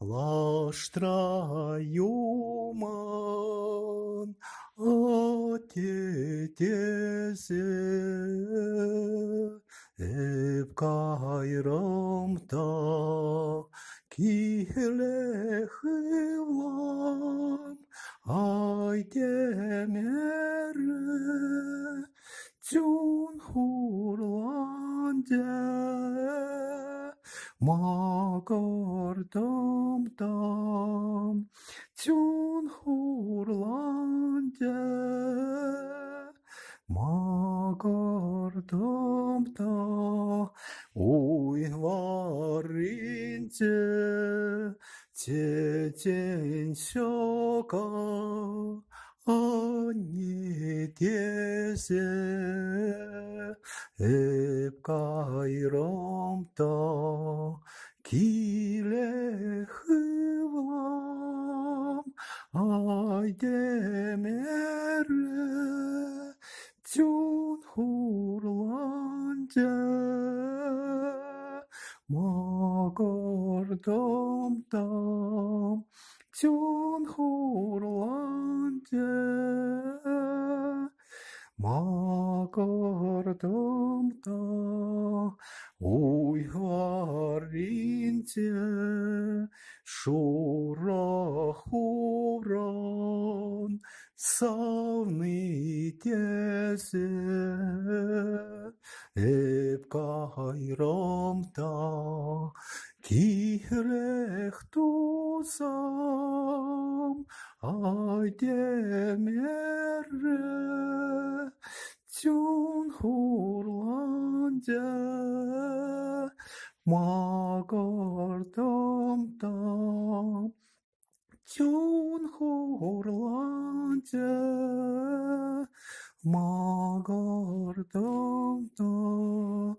Lashtrayuman atetese evkairamta kihlechivlam aitemere tun hurlande magar tam tam tun hurlande magar tam tam oy varinte teten shoka ani tese epkairamta kilechivlam aidemere tun hurlande magar tam tam tun hurlande magar tam tam oy varinte shurachuran savni tese epkairamta kihlechtusam aidemere tun hurlande magar tam tam tun hurlande magar tam tam